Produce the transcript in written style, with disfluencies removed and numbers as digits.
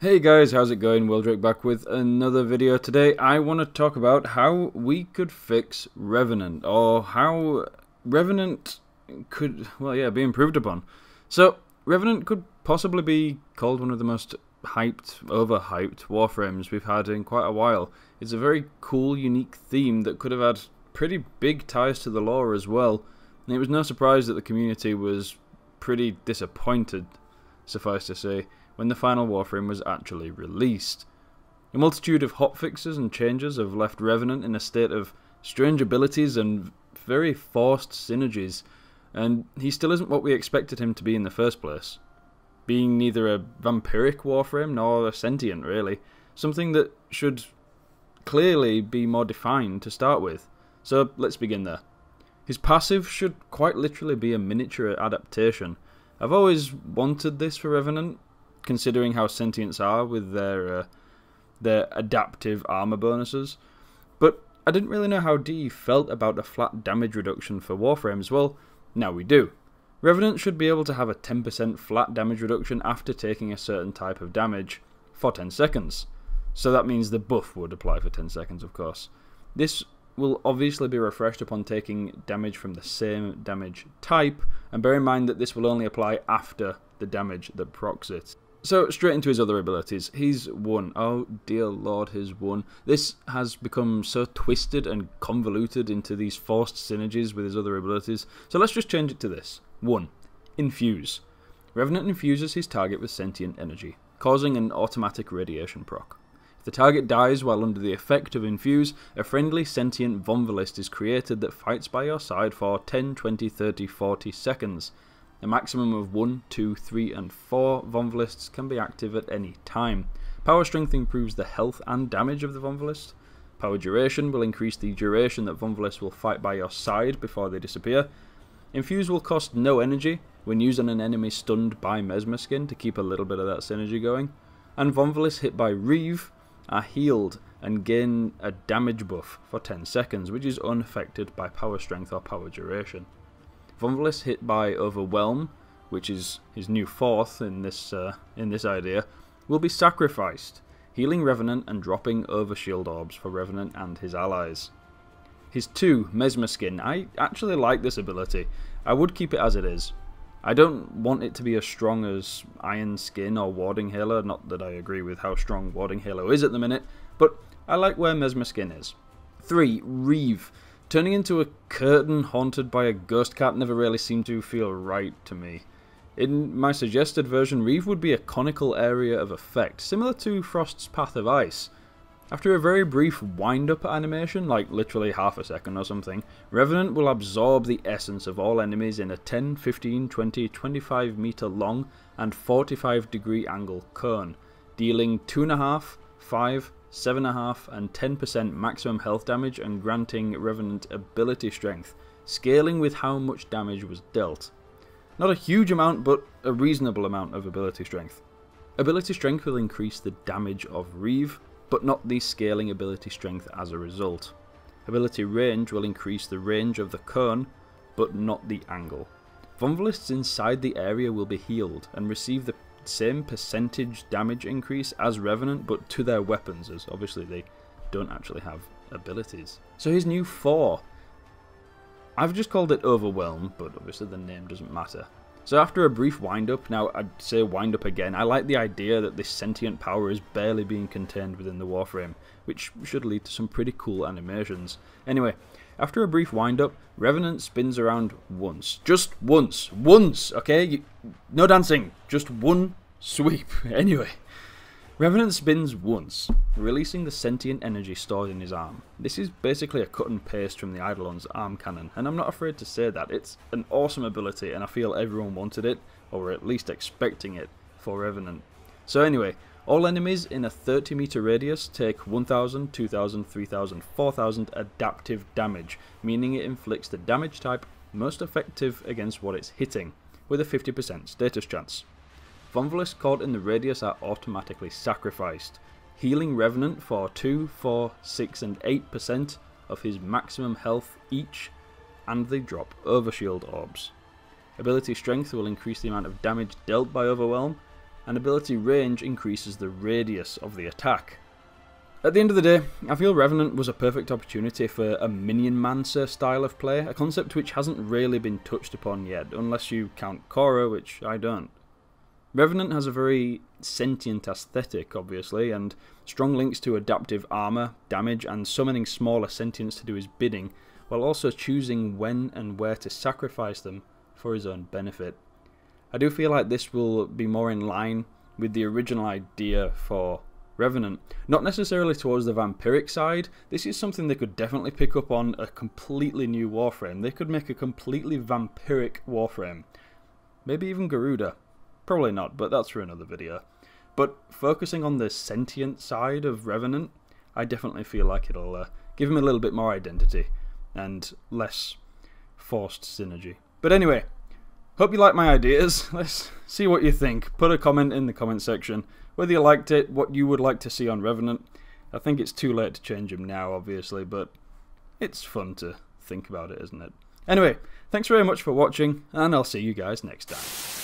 Hey guys, how's it going? Wildrick back with another video. Today I want to talk about how we could fix Revenant, or how Revenant could, be improved upon. So, Revenant could possibly be called one of the most overhyped Warframes we've had in quite a while. It's a very cool, unique theme that could have had pretty big ties to the lore as well, and it was no surprise that the community was pretty disappointed, suffice to say, when the final Warframe was actually released. A multitude of hotfixes and changes have left Revenant in a state of strange abilities and very forced synergies, and he still isn't what we expected him to be in the first place. Being neither a vampiric Warframe nor a sentient, really. Something that should clearly be more defined to start with. So let's begin there. His passive should quite literally be a miniature adaptation. I've always wanted this for Revenant, considering how sentients are with their adaptive armor bonuses, but I didn't really know how DE felt about a flat damage reduction for Warframes. Well, now we do. Revenant should be able to have a 10% flat damage reduction after taking a certain type of damage for 10 seconds. So that means the buff would apply for 10 seconds, of course. This will obviously be refreshed upon taking damage from the same damage type, and bear in mind that this will only apply after the damage that procs it. So, straight into his other abilities. He's 1. Oh dear lord, his 1. This has become so twisted and convoluted into these forced synergies with his other abilities. So let's just change it to this. 1. Infuse. Revenant infuses his target with sentient energy, causing an automatic radiation proc. If the target dies while under the effect of Infuse, a friendly sentient Vonvalist is created that fights by your side for 10, 20, 30, 40 seconds. A maximum of 1, 2, 3, and 4 Vonvalists can be active at any time. Power Strength improves the health and damage of the Vonvalist. Power Duration will increase the duration that Vonvalists will fight by your side before they disappear. Infuse will cost no energy when used on an enemy stunned by Mesmer Skin to keep a little bit of that synergy going. And Vonvalists hit by Reeve are healed and gain a damage buff for 10 seconds, which is unaffected by Power Strength or Power Duration. Vonvalist hit by Overwhelm, which is his new 4th in this idea, will be sacrificed, healing Revenant and dropping Overshield Orbs for Revenant and his allies. His 2, Mesmer Skin. I actually like this ability. I would keep it as it is. I don't want it to be as strong as Iron Skin or Warding Halo, not that I agree with how strong Warding Halo is at the minute, but I like where Mesmer Skin is. 3, Reeve. Turning into a curtain haunted by a ghost cat never really seemed to feel right to me. In my suggested version, Reeve would be a conical area of effect, similar to Frost's Path of Ice. After a very brief wind-up animation, like literally half a second or something, Revenant will absorb the essence of all enemies in a 10, 15, 20, 25 meter long and 45 degree angle cone, dealing 2.5, 5, 7.5 and 10% maximum health damage and granting Revenant ability strength, scaling with how much damage was dealt. Not a huge amount, but a reasonable amount of ability strength. Ability strength will increase the damage of Reeve, but not the scaling ability strength as a result. Ability range will increase the range of the cone, but not the angle. Vonvalists inside the area will be healed and receive the same percentage damage increase as Revenant, but to their weapons, as obviously they don't actually have abilities. So his new 4. I've just called it Overwhelm, but obviously the name doesn't matter. So after a brief wind-up, now I'd say wind-up again, I like the idea that this sentient power is barely being contained within the Warframe, which should lead to some pretty cool animations. Anyway, after a brief wind-up, Revenant spins around once. Just once. Once, okay? No dancing. Just one sweep. Anyway, Revenant spins once, releasing the sentient energy stored in his arm. This is basically a cut and paste from the Eidolon's arm cannon, and I'm not afraid to say that. It's an awesome ability, and I feel everyone wanted it, or were at least expecting it, for Revenant. So anyway, all enemies in a 30 meter radius take 1000, 2000, 3000, 4000 adaptive damage, meaning it inflicts the damage type most effective against what it's hitting, with a 50% status chance. Vonvalists caught in the radius are automatically sacrificed, healing Revenant for 2, 4, 6 and 8% of his maximum health each, and they drop Overshield Orbs. Ability Strength will increase the amount of damage dealt by Overwhelm, and ability range increases the radius of the attack. At the end of the day, I feel Revenant was a perfect opportunity for a Minion Mancer style of play, a concept which hasn't really been touched upon yet, unless you count Korra, which I don't. Revenant has a very sentient aesthetic, obviously, and strong links to adaptive armor, damage, and summoning smaller sentients to do his bidding, while also choosing when and where to sacrifice them for his own benefit. I do feel like this will be more in line with the original idea for Revenant. Not necessarily towards the vampiric side, this is something they could definitely pick up on a completely new Warframe. They could make a completely vampiric Warframe. Maybe even Garuda. Probably not, but that's for another video. But focusing on the sentient side of Revenant, I definitely feel like it'll give him a little bit more identity and less forced synergy. But anyway, hope you like my ideas. Let's see what you think. Put a comment in the comment section whether you liked it, what you would like to see on Revenant. I think it's too late to change him now, obviously, but it's fun to think about it, isn't it? Anyway, thanks very much for watching, and I'll see you guys next time.